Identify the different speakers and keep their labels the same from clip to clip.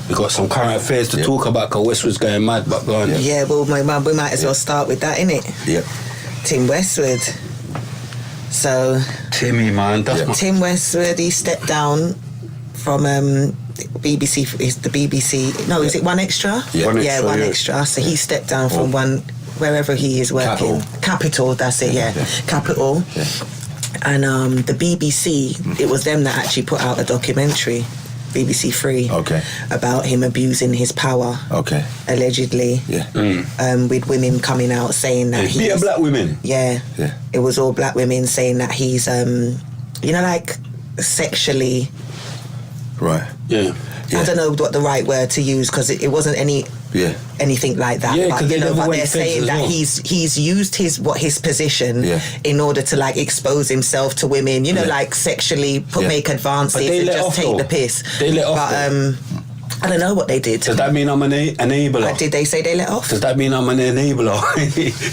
Speaker 1: We got some current affairs to talk about because Westwood's going mad, but go on.
Speaker 2: Yeah, well, we might as well start with that, innit?
Speaker 3: Yeah.
Speaker 2: Tim Westwood. So...
Speaker 1: Timmy, man.
Speaker 2: Tim Westwood, he stepped down from BBC, is the BBC... No, is it One Extra?
Speaker 3: Yeah,
Speaker 2: One Extra. So he stepped down from wherever he is working. Capital, that's it, yeah. Capital.
Speaker 3: Yeah.
Speaker 2: And the BBC, it was them that actually put out a documentary, BBC 3, about him abusing his power, allegedly, with women coming out saying that
Speaker 1: he's... black women?
Speaker 2: Yeah. It was all black women saying that he's, like, sexually...
Speaker 3: Right.
Speaker 1: Yeah.
Speaker 2: I don't know what the right word to use because it wasn't anything like that.
Speaker 1: Yeah,
Speaker 2: but they're saying that he's used his position in order to like expose himself to women. Like sexually make advances and just take the piss.
Speaker 1: They let off.
Speaker 2: But I don't know what they did.
Speaker 1: Does that mean I'm an enabler?
Speaker 2: Did they say they let off?
Speaker 1: Does that mean I'm an enabler?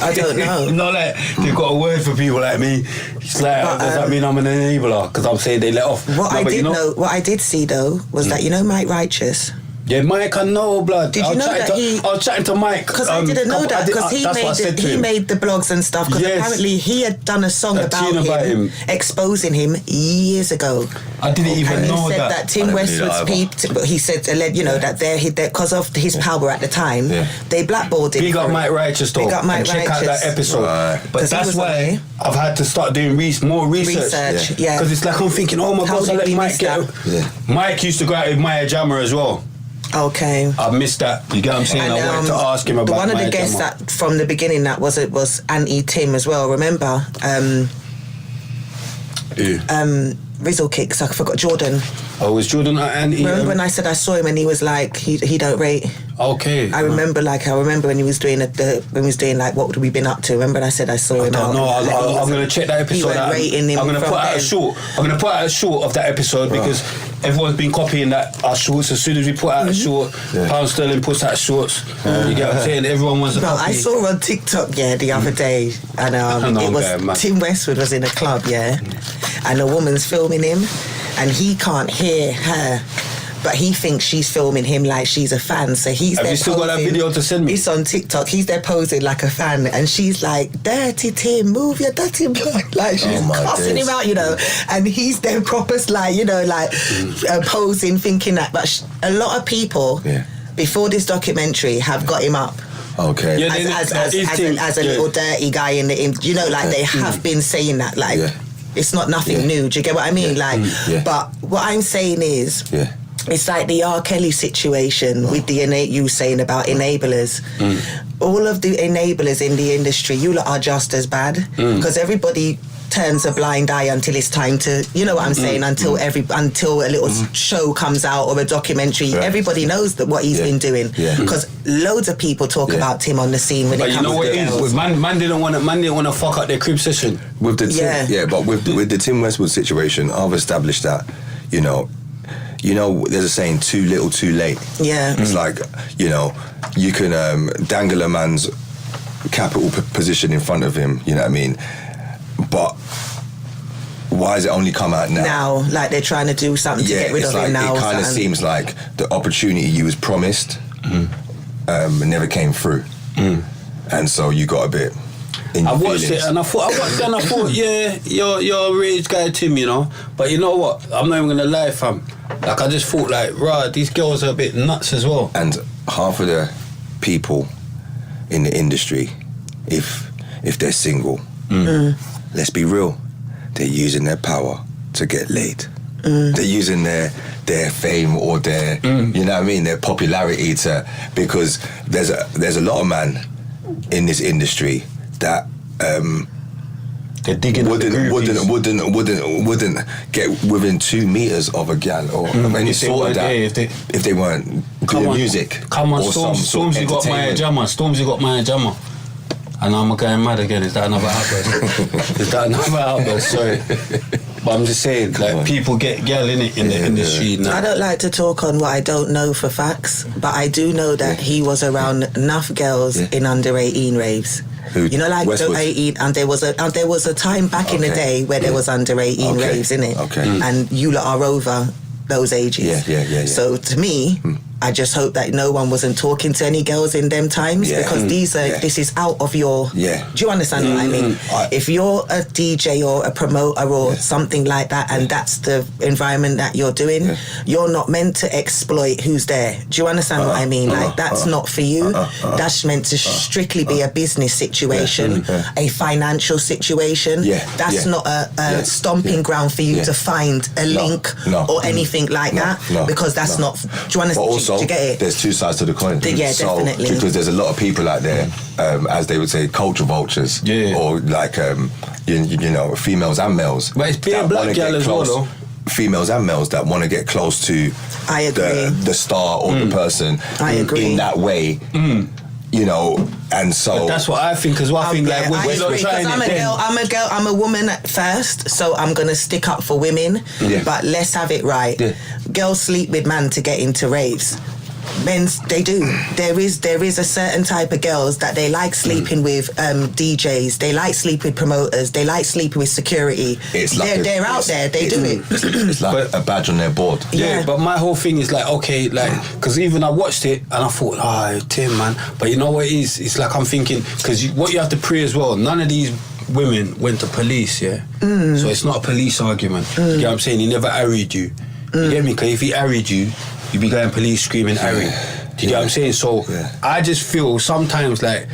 Speaker 2: I don't know.
Speaker 1: Not like they've got a word for people like me. It's like, does that mean I'm an enabler? Because I'm saying they let off.
Speaker 2: What I did see though was that Mike Righteous.
Speaker 1: Yeah, Mike, I know, blood.
Speaker 2: Did you know that I
Speaker 1: was chatting to Mike.
Speaker 2: Because I didn't know that, because he made the blogs and stuff, because apparently he had done a song about him, exposing him years ago.
Speaker 1: I didn't even know
Speaker 2: that. And he said that Tim Westwood's people, he said, that because of his power at the time, they blackballed him.
Speaker 1: Big up Mike Righteous, though.
Speaker 2: Big up Mike
Speaker 1: Righteous. Check out that episode.
Speaker 3: Right.
Speaker 1: But that's why I've had to start doing more research. Because it's like I'm thinking, oh my God, so let Mike get... Mike used to go out with Maya Jama as well.
Speaker 2: Okay.
Speaker 1: I missed that. You get what I'm saying? And, I wanted to ask him about
Speaker 2: one of the guests that from the beginning that was anti-Tim as well. Remember? Rizzle Kicks. I forgot Jordan.
Speaker 1: Oh, was Jordan anti?
Speaker 2: Remember when I said I saw him and he was like he don't rate.
Speaker 1: Okay.
Speaker 2: I remember when he was doing like what we been up to. Remember when I said I saw him?
Speaker 1: No, I'm gonna check that episode.
Speaker 2: I'm gonna
Speaker 1: put out a short. I'm gonna put out a short of that episode because everyone's been copying our shorts. As soon as we put out a short, Pound Sterling puts out shorts. You get what I'm saying? Everyone wants to copy.
Speaker 2: I saw on TikTok the other day, and it was Tim Westwood was in a club, and a woman's filming him, and he can't hear her. But he thinks she's filming him like she's a fan, so he's there.
Speaker 1: Have you still got that video to send me?
Speaker 2: It's on TikTok. He's there posing like a fan, and she's like, "Dirty Tim, move your dirty blood!" Like she's cussing him out, And he's there proper, posing, thinking that. But a lot of people before this documentary have got him up.
Speaker 3: Okay.
Speaker 2: As a little dirty guy in the, they have been saying that, it's not nothing new. Do you get what I mean? But what I'm saying is. It's like the R. Kelly situation with the you saying about enablers. All of the enablers in the industry, you lot are just as bad because everybody turns a blind eye until it's time to, what I'm saying, until a little show comes out or a documentary. Right. Everybody knows that what he's been doing because loads of people talk about him on the scene when it comes to girls.
Speaker 1: Man didn't want to fuck up their crib session
Speaker 3: with the but with the Tim Westwood situation, I've established that there's a saying, too little, too late.
Speaker 2: Yeah.
Speaker 3: It's like, you can dangle a man's capital position in front of him, you know what I mean? But why has it only come out now?
Speaker 2: Now, like they're trying to do something to get rid of him now.
Speaker 3: It kind of seems like the opportunity you was promised never came through. And so you got a bit...
Speaker 1: I watched it and I thought, you're a rich guy, Tim, But you know what? I'm not even going to lie, fam. Like, I just thought, these girls are a bit nuts as well.
Speaker 3: And half of the people in the industry, if they're single, let's be real, they're using their power to get laid. They're using their fame or their, you know what I mean, their popularity because there's a lot of men in this industry that
Speaker 1: they're digging
Speaker 3: wouldn't get within 2 meters of a gal or of any sort of that if they weren't doing music.
Speaker 1: Come on, Stormzy got Maya Jama. And I'm going mad again. Is that another outburst? Sorry. But I'm just saying, people get gal in the industry now.
Speaker 2: I don't like to talk on what I don't know for facts, but I do know that he was around enough girls in under 18 raves.
Speaker 3: Westwood.
Speaker 2: 18, and there was a time back in the day where there was under 18 raves, innit?
Speaker 3: Okay.
Speaker 2: And you lot are over those ages.
Speaker 3: Yeah.
Speaker 2: So to me, I just hope that no one wasn't talking to any girls in them times because this is out of your...
Speaker 3: Yeah.
Speaker 2: Do you understand what I mean? If you're a DJ or a promoter or something like that and that's the environment that you're doing, you're not meant to exploit who's there. Do you understand what I mean? Like, that's not for you. That's meant to strictly be a business situation, a financial situation. That's not a stomping ground for you to find a link or anything like that because that's not... Do you understand?
Speaker 3: So
Speaker 2: do you get it?
Speaker 3: there's two sides to the coin.
Speaker 2: Definitely.
Speaker 3: Because there's a lot of people out there, as they would say, culture vultures, or like you know, females and males.
Speaker 1: But it's being black girl as well, though.
Speaker 3: Females and males that want to get close to the star or the person in that way. You know, and so...
Speaker 1: But that's what I think as well. I think like
Speaker 2: I agree, because I'm a woman at first, so I'm gonna stick up for women. But let's have it right. Girls sleep with man to get into raves. Men's, they do. There is a certain type of girls that they like sleeping with DJs. They like sleeping with promoters. They like sleeping with security. They're out there. They do it.
Speaker 3: It's like a badge on their board.
Speaker 1: Yeah, but my whole thing is like, okay, like, because even I watched it and I thought, Tim, man. But you know what it is? It's like I'm thinking, because what you have to pray as well, none of these women went to police, so it's not a police argument. You get what I'm saying? He never harried you. You get me? Because if he harried you, you'd be going police screaming harry. Do you get what I'm saying? So I just feel sometimes like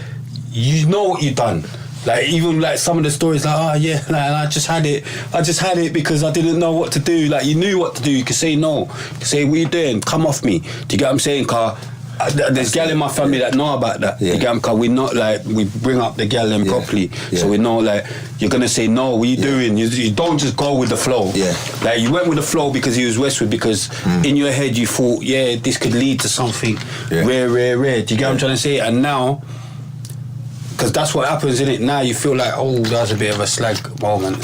Speaker 1: you know what you've done. Like even like some of the stories like like I just had it because I didn't know what to do. Like you knew what to do. You could say no. You could say, what are you doing? Come off me. Do you get what I'm saying? Cause there's gal in my family that know about that. You get because we're not like we bring up the gal in properly, so we know like you're gonna say no. What are you doing? You don't just go with the flow. Like you went with the flow because he was Westwood because in your head you thought this could lead to something rare. Do you get what I'm trying to say? And now, because that's what happens in it. Now you feel like that was a bit of a slag moment,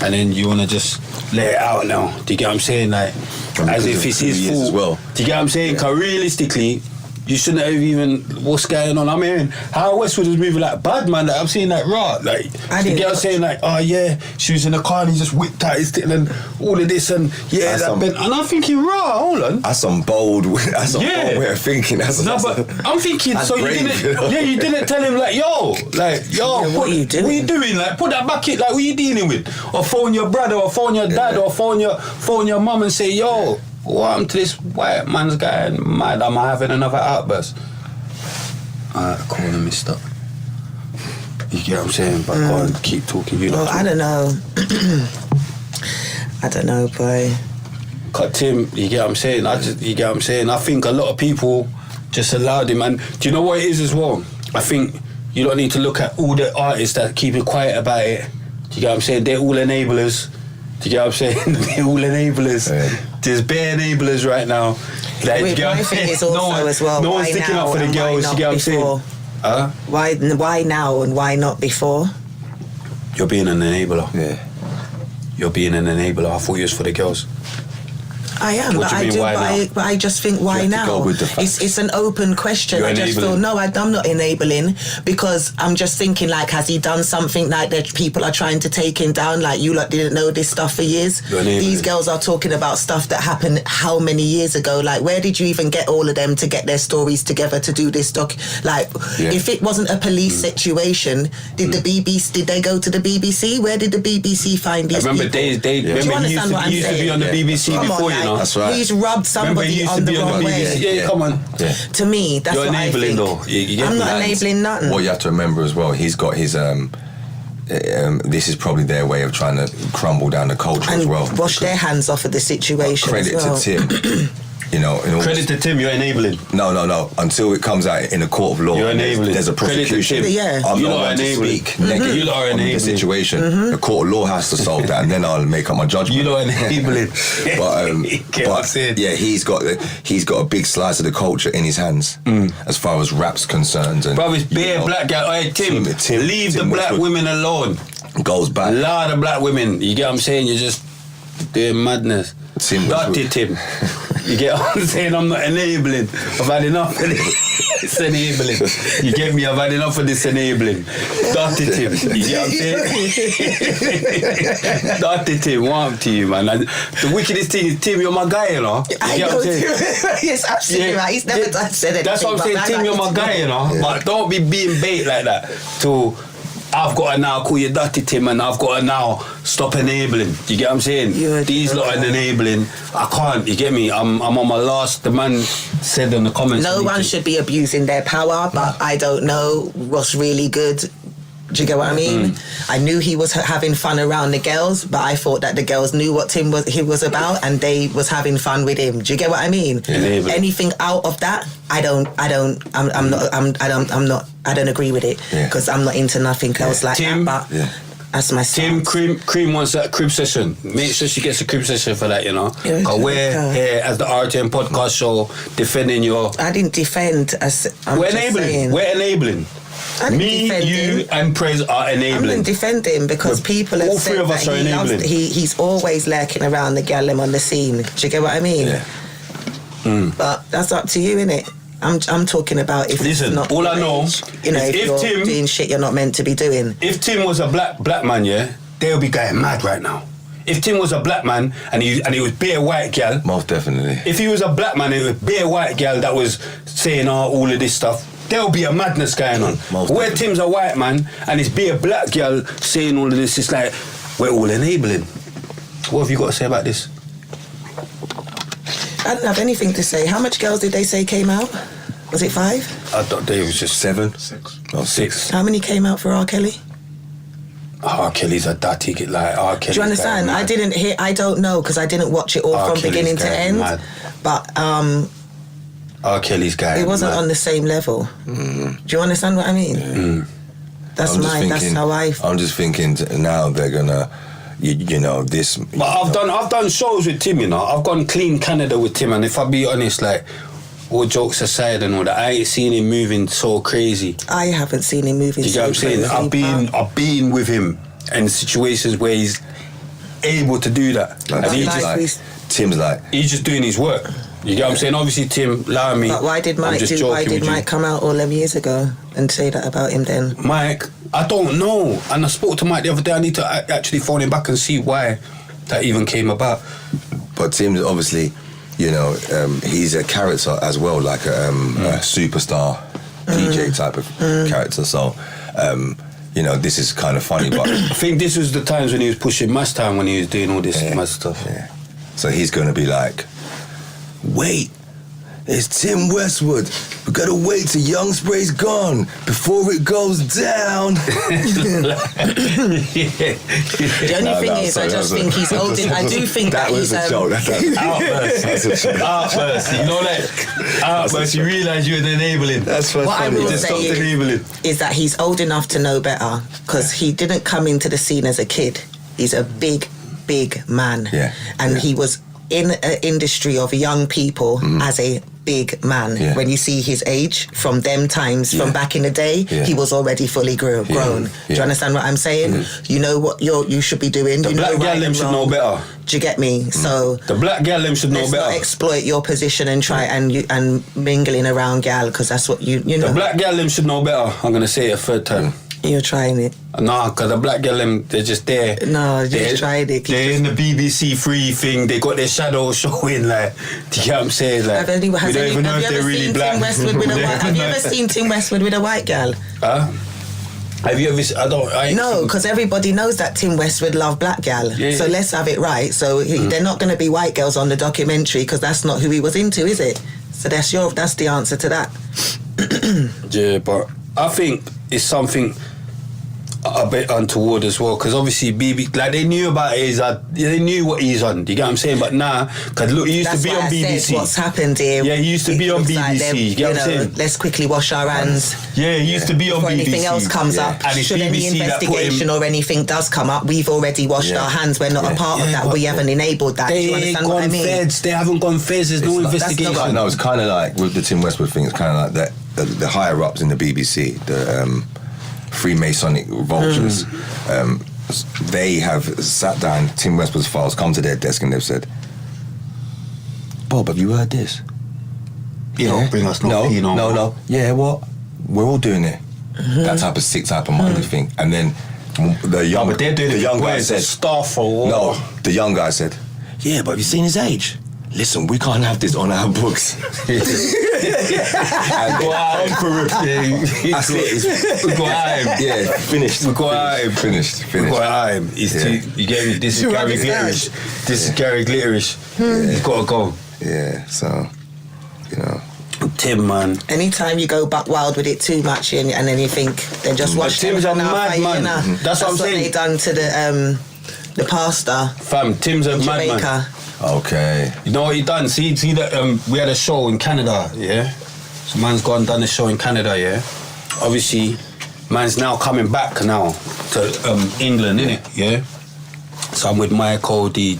Speaker 1: and then you wanna just let it out now. Do you get what I'm saying? Like as if it's his fault.
Speaker 3: Well.
Speaker 1: Do you get what I'm saying? Because realistically, you shouldn't have even what's going on. I'm hearing how Westwood was moving like bad, man. Like I'm seeing like raw. Like the girl saying like, she was in the car and he just whipped out his thing and all of this and and I'm thinking, raw, hold on.
Speaker 3: That's some bold way of thinking.
Speaker 1: But I'm thinking, so you didn't you didn't tell him like, what are you doing? What are you doing? Like put that back in, like what are you dealing with? Or phone your brother or phone your dad or phone your mum and say, what happened to this white man's guy? Mad, am I having another outburst? Call him mister. You get what I'm saying? But go on, keep talking.
Speaker 2: I don't know. I don't know, boy.
Speaker 1: Cut Tim, you get what I'm saying? You get what I'm saying? I think a lot of people just allowed him. And do you know what it is as well? I think you don't need to look at all the artists that keep it quiet about it. Do you get what I'm saying? They're all enablers. Do you get what I'm saying? They're all enablers. There's bare enablers right now. Like,
Speaker 2: my thing is also as well.
Speaker 1: No one's sticking up for the girls. You get what I'm saying?
Speaker 2: Why now and why not before?
Speaker 1: You're being an enabler.
Speaker 3: Yeah.
Speaker 1: You're being an enabler. I thought you was for the girls.
Speaker 2: I am, but I just think why now? It's an open question.
Speaker 1: You're
Speaker 2: I just
Speaker 1: enabling.
Speaker 2: feel no, I'm not enabling because I'm just thinking like, has he done something like that? People are trying to take him down. Like you lot didn't know this stuff for years. These girls are talking about stuff that happened how many years ago? Like where did you even get all of them to get their stories together to do this doc? Like if it wasn't a police situation, did they go to the BBC? Where did the BBC find these?
Speaker 1: I remember
Speaker 2: people?
Speaker 1: they remember he used to be on the BBC before, you know.
Speaker 3: That's right.
Speaker 2: He's rubbed somebody on the wrong way.
Speaker 1: Yeah, come on.
Speaker 2: Yeah. To me, that's
Speaker 1: You're
Speaker 2: what I think.
Speaker 1: though.
Speaker 2: I'm not enabling nothing.
Speaker 3: What you have to remember as well, he's got his this is probably their way of trying to crumble down the culture
Speaker 2: and
Speaker 3: as well.
Speaker 2: Wash their hands off of the situation.
Speaker 3: Credit
Speaker 2: as well.
Speaker 3: to Tim.
Speaker 1: Credit to Tim, you're enabling.
Speaker 3: No. Until it comes out in a court of law,
Speaker 1: you're enabling.
Speaker 3: There's a prosecution.
Speaker 2: I'm
Speaker 3: not allowed to speak negative
Speaker 1: you are
Speaker 3: on the situation. The court of law has to solve that, and then I'll make up my judgment.
Speaker 1: You know enabling.
Speaker 3: but he's got a big slice of the culture in his hands as far as rap's concerned. And,
Speaker 1: bro, it's bare black guy. Hey, Tim, leave the black women alone.
Speaker 3: Goes back.
Speaker 1: A lot of black women. You get what I'm saying? You're just doing madness. Dirty Tim. You get what I'm saying? I'm not enabling. I've had enough of it. It's enabling. You get me? I've had enough of this enabling. Dirty Tim. You get what I'm saying? Dirty Tim, warm to you, man. And the wickedest thing is, Tim, you're my guy, you know? You
Speaker 2: I
Speaker 1: get
Speaker 2: know,
Speaker 1: what I'm saying?
Speaker 2: yes, absolutely right. He's never said anything.
Speaker 1: That's what I'm saying, Tim, you're my guy, you know? But don't be being bait like that. So I've got to now call you Dirty Tim, and I've got to now stop enabling. You get what I'm saying? These lot are enabling. I can't. You get me? I'm on my last. The man said in the comments.
Speaker 2: No one should be abusing their power, but I don't know what's really good. Do you get what I mean? I knew he was having fun around the girls, but I thought that the girls knew what he was about, and they was having fun with him. Do you get what I mean? Anything out of that, I don't agree with it, because I'm not into nothing else like
Speaker 1: Tim,
Speaker 2: that. But that's my
Speaker 1: Tim, Cream wants that crib session. Make sure she gets a crib session for that, you know. Because we're here as the RTM podcast show defending your.
Speaker 2: I didn't defend.
Speaker 1: We're enabling. We're enabling. Me, you, and Prez are enabling.
Speaker 2: I'm defending because people have
Speaker 1: all
Speaker 2: said
Speaker 1: three of us are enabling.
Speaker 2: He's always lurking around the gallem on the scene. Do you get what I mean?
Speaker 3: Yeah.
Speaker 2: But that's up to you, innit? I'm talking about if
Speaker 1: Listen,
Speaker 2: it's not
Speaker 1: all I know,
Speaker 2: you know, if you're
Speaker 1: Tim,
Speaker 2: doing shit you're not meant to be doing.
Speaker 1: If Tim was a black man, they'll be going mad right now. If Tim was a black man and he was bare white gal,
Speaker 3: most definitely.
Speaker 1: If he was a black man and it was bare white gal that was saying all of this stuff, there'll be a madness going on. Where Tim's a white man and it's be a black girl saying all of this, it's like we're all enabling. What have you got to say about this?
Speaker 2: I don't have anything to say. How much girls did they say came out? Was it 5?
Speaker 1: I thought it was just
Speaker 3: 7.
Speaker 1: 6.
Speaker 3: Oh, 6.
Speaker 2: How many came out for R. Kelly?
Speaker 1: R. Kelly's a dirty kid, like R. Kelly.
Speaker 2: Do you understand? I didn't hear. I don't know because I didn't watch it all from beginning to end.
Speaker 1: Mad.
Speaker 2: But
Speaker 1: R. Kelly's guy.
Speaker 2: It wasn't on the same level. Do you understand what I mean?
Speaker 1: Mm.
Speaker 2: That's how I.
Speaker 3: I'm just thinking now they're gonna, you know, this.
Speaker 1: But I've done shows with Tim. You know, I've gone clean Canada with Tim, and if I be honest, like, all jokes aside and all that, I ain't seen him moving so crazy.
Speaker 2: I haven't seen him moving.
Speaker 1: You get what I'm saying? I've been with him in situations where he's able to do that.
Speaker 3: Tim's like
Speaker 1: he's just doing his work. You get what I'm saying? Obviously, Tim, allow me.
Speaker 2: But why did Mike come out all them years ago and say that about him then?
Speaker 1: Mike, I don't know. And I spoke to Mike the other day. I need to actually phone him back and see why that even came about.
Speaker 3: But Tim's obviously, you know, he's a character as well, like a superstar DJ type of character. So, you know, this is kind of funny. But
Speaker 1: I think this was the times when he was pushing Mass Time, when he was doing all this mad stuff.
Speaker 3: Yeah. So he's going to be like, wait, it's Tim Westwood. We gotta wait till Young Spray's gone before it goes down.
Speaker 2: The only thing is, I just think he's old. I do think that he's
Speaker 3: a joke. That's
Speaker 1: outburst. You know that outburst. You realise you're enabling.
Speaker 3: That's
Speaker 2: what I will say is that he's old enough to know better because he didn't come into the scene as a kid. He's a big man, and he was in an industry of young people as a big man. When you see his age from them times, from back in the day, he was already fully grown. Do you understand what I'm saying? You know what you should be doing.
Speaker 1: The black girl should know better.
Speaker 2: Do you get me? So
Speaker 1: the black girl should know better.
Speaker 2: Not exploit your position and try and mingling around gal because that's what you know.
Speaker 1: The black girl should know better. I'm gonna say it a third time.
Speaker 2: You're trying it.
Speaker 1: Nah, because the black girl, they're just there.
Speaker 2: No, you're just trying it.
Speaker 1: They're in the BBC Free thing. They got their shadow showing, like, do you know what I'm saying? Like, we don't even know if they're really black.
Speaker 2: Have you ever seen Tim Westwood with a white girl?
Speaker 1: Huh? Have you ever?
Speaker 2: No, because everybody knows that Tim Westwood loved black gal. So let's have it right. So they're not going to be white girls on the documentary because that's not who he was into, is it? So that's the answer to that.
Speaker 1: Yeah, but I think it's something a bit untoward as well, because obviously BB, like, they knew about it, they knew what he's on. Do you get what I'm saying? But nah, because look, he used to be on BBC.
Speaker 2: What's happened here?
Speaker 1: Yeah, he used to be on BBC.
Speaker 2: Like
Speaker 1: you get what I'm saying?
Speaker 2: Let's quickly wash our hands.
Speaker 1: Yeah, he used to be on
Speaker 2: Before
Speaker 1: BBC.
Speaker 2: anything else comes up,
Speaker 1: and
Speaker 2: should any investigation or anything does come up, we've already washed our hands. We're not a part of that. We haven't enabled that. Do you understand what I mean?
Speaker 1: They haven't gone feds. There's no investigation.
Speaker 3: No, it's kind of like with the Tim Westwood thing. It's kind of like that. The higher ups in the BBC, the Freemasonic vultures, they have sat down. Tim Westwood's files come to their desk and they've said, "Bob, have you heard this?
Speaker 1: You don't bring us no Pinot.
Speaker 3: No. Yeah, what? We're all doing it. That type of sick type of minded thing. And then the young,
Speaker 1: but they're doing
Speaker 3: the young guy said,
Speaker 1: Starfall.
Speaker 3: no, the young guy said, yeah, but have you seen his age? Listen, we can't have this on our books.
Speaker 1: And go out for
Speaker 3: That's it.
Speaker 1: We go out.
Speaker 3: Yeah, finished.
Speaker 1: We go out.
Speaker 3: Finished.
Speaker 1: We go out. You get me? This is Gary Glitterish. This is Gary Glitterish. He's got to go.
Speaker 3: Yeah, so, you know.
Speaker 1: Tim, man.
Speaker 2: Anytime you go back wild with it too much and then you think they just watch
Speaker 1: Tim's a madman. That's what I'm saying.
Speaker 2: They done to the pastor.
Speaker 1: Fam, Tim's a
Speaker 2: Jamaica.
Speaker 1: madman.
Speaker 3: Okay.
Speaker 1: You know what he done? See that we had a show in Canada, yeah? So man's gone and done a show in Canada, yeah? Obviously, man's now coming back now to England, innit, yeah? So I'm with Maya Cody,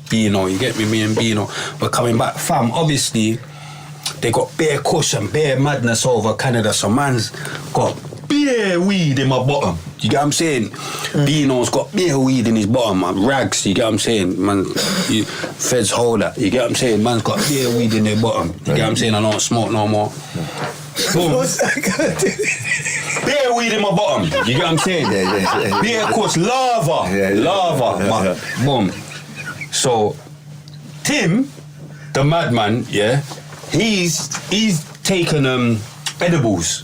Speaker 1: Bino, you get me? Me and Bino. We're coming back. Fam, obviously, they got bare kush and bare madness over Canada, so man's got bare weed in my bottom. You get what I'm saying? Bino's got bare weed in his bottom, man. Rags, you get what I'm saying? Man, feds hold that. You get what I'm saying? Man's got bare weed in their bottom. You get what I'm saying? I don't smoke no more. Boom.
Speaker 2: What's that gonna do?
Speaker 1: Bare weed in my bottom. You get what I'm saying?
Speaker 3: Yeah.
Speaker 1: Bare kush, lava. Lava. Man. Boom. So, Tim, the madman, yeah, he's taken edibles.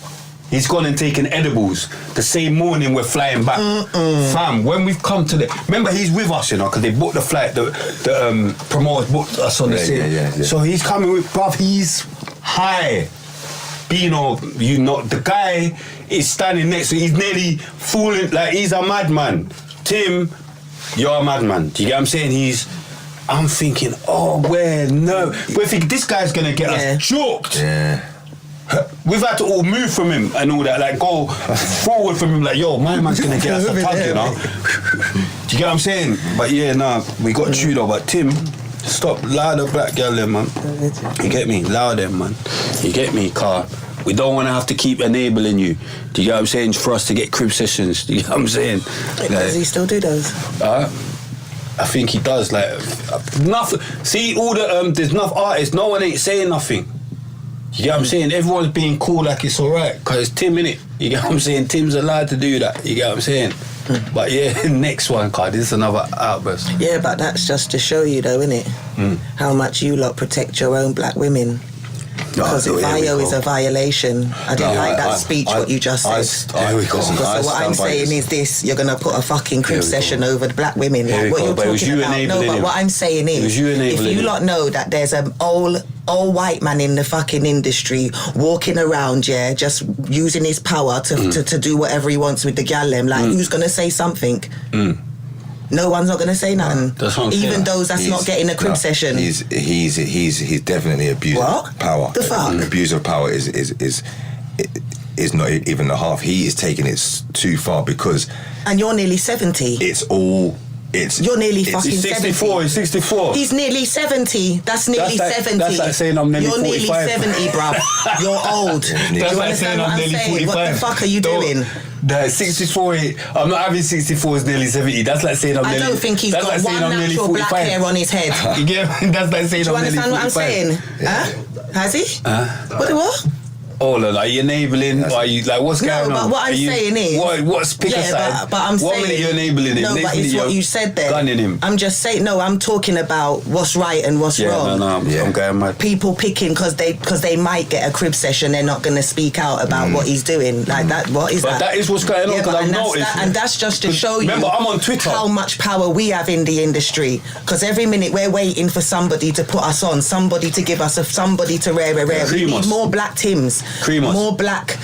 Speaker 1: He's gone and taken edibles. The same morning we're flying back. Fam, when we've come to the... Remember, he's with us, you know, because they booked the flight. The promoters booked us on the same.
Speaker 3: Yeah.
Speaker 1: So he's coming with... Bruv, he's high. Bino, you know, the guy is standing next to... He's nearly fooling... Like, he's a madman. Tim, you're a madman. Do you get what I'm saying? I'm thinking, oh, where? No. But I think this guy's going to get us choked.
Speaker 3: Yeah.
Speaker 1: We've had to all move from him and all that, like go forward from him, like, yo, my man's gonna get us a tug, you know? Do you get what I'm saying? But yeah, nah, we got Trudeau, but Tim, stop, louder black girl there, man. You get me? Louder, man. You get me, car? We don't want to have to keep enabling you. Do you get what I'm saying? For us to get crib sessions. Do you get what I'm saying?
Speaker 2: Does he still do those?
Speaker 1: I think he does, like, nothing. See, all the, there's enough artists, no one ain't saying nothing. You get what I'm saying? Everyone's being cool like it's alright, because it's Tim, innit? You get what I'm saying? Tim's allowed to do that. You get what I'm saying? But yeah, next one, card. This is another outburst.
Speaker 2: Yeah, but that's just to show you, though, innit? How much you lot protect your own black women. Because VIO is a violation. I didn't like that speech, what you just said.
Speaker 3: Here we go.
Speaker 2: So what I'm saying is this: you're gonna put a fucking crib session over the black women. Like what you're talking about. No, but what I'm saying is, if you lot know that there's an old white man in the fucking industry walking around, yeah, just using his power to do whatever he wants with the gal them, like who's gonna say something? No one's not gonna say nothing. Even those that's not getting a crib session.
Speaker 3: He's definitely abusing power.
Speaker 2: The fuck?
Speaker 3: Abuse of power is not even a half. He is taking it too far because.
Speaker 2: And you're nearly 70.
Speaker 3: You're
Speaker 2: nearly fucking
Speaker 1: 64.
Speaker 2: 70.
Speaker 1: He's 64.
Speaker 2: He's nearly 70. That's nearly 70.
Speaker 1: That's like saying I'm nearly 45.
Speaker 2: You're nearly 70, bruv. You're old.
Speaker 1: That's like saying I'm nearly 45.
Speaker 2: What the fuck are you doing?
Speaker 1: The 64, I'm not having 64 is nearly 70. That's like saying I'm nearly...
Speaker 2: I don't think he's got
Speaker 1: like
Speaker 2: one natural black hair on his head.
Speaker 1: You get me? That's like saying I'm nearly 45.
Speaker 2: Do you understand what I'm saying? Huh? Has he? What?
Speaker 1: Oh, look, are you enabling? Or are you like, what's going on?
Speaker 2: No, but what I'm saying is,
Speaker 1: what's pick aside?
Speaker 2: But I'm saying,
Speaker 1: 1 minute you're enabling him.
Speaker 2: No,
Speaker 1: next
Speaker 2: but it's what you said there.
Speaker 1: Gunning him.
Speaker 2: I'm just saying. No, I'm talking about what's right and what's wrong.
Speaker 1: I'm going mad.
Speaker 2: People picking because they might get a crib session. They're not going to speak out about what he's doing. Like that. What is that?
Speaker 1: But that is what's going on because I've noticed.
Speaker 2: And that's just to show you.
Speaker 1: Remember, I'm on Twitter.
Speaker 2: How much power we have in the industry. Because every minute we're waiting for somebody to put us on, somebody to give us somebody to rare. We need more black Tims. More black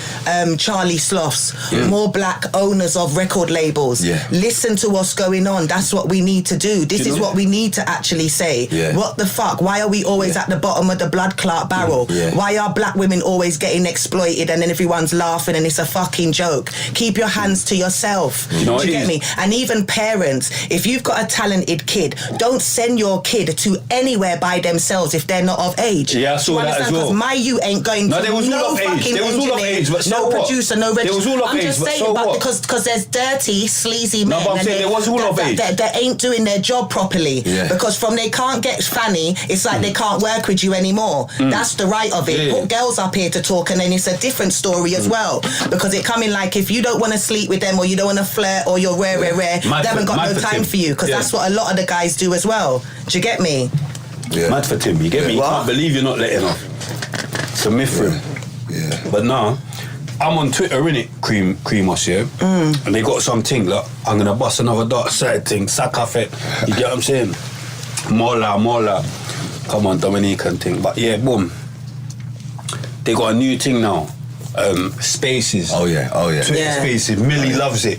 Speaker 2: Charlie Sloths, more black owners of record labels. Listen to what's going on. That's what we need to do. This is what we need to actually say. What the fuck? Why are we always at the bottom of the blood clot barrel? Why are black women always getting exploited and then everyone's laughing and it's a fucking joke? Keep your hands to yourself. Do you get me? And even parents, if you've got a talented kid, don't send your kid to anywhere by themselves if they're not of age.
Speaker 1: Yeah, I saw that as well.
Speaker 2: Because my you ain't going to nowhere.
Speaker 1: of age.
Speaker 2: fucking
Speaker 1: They was all of
Speaker 2: engineer,
Speaker 1: age, but so
Speaker 2: no
Speaker 1: what?
Speaker 2: producer, no register.
Speaker 1: They was all of
Speaker 2: I'm
Speaker 1: age,
Speaker 2: just
Speaker 1: but
Speaker 2: saying,
Speaker 1: so
Speaker 2: but
Speaker 1: what?
Speaker 2: because there's dirty, sleazy men.
Speaker 1: No, but I'm saying they was all of age.
Speaker 2: That ain't doing their job properly.
Speaker 3: Yeah.
Speaker 2: Because from they can't get fanny, it's like they can't work with you anymore. That's the right of it.
Speaker 1: Yeah.
Speaker 2: Put girls up here to talk, and then it's a different story as well. Because it coming like if you don't want to sleep with them or you don't want to flirt or you're rare, they haven't got no time for you. Because that's what a lot of the guys do as well. Do you get me?
Speaker 3: Yeah.
Speaker 1: Mad for Tim, you get me? You can't believe you're not letting off. It's a myth for him.
Speaker 3: Yeah.
Speaker 1: But now, I'm on Twitter, innit, Creamos, yeah? And they got something, like, I'm gonna bust another dark side thing, sack off it. You get what I'm saying? Mola. Come on, Dominican thing. But yeah, boom. They got a new thing now. Spaces.
Speaker 3: Oh yeah.
Speaker 1: Twitter Spaces. Millie loves it.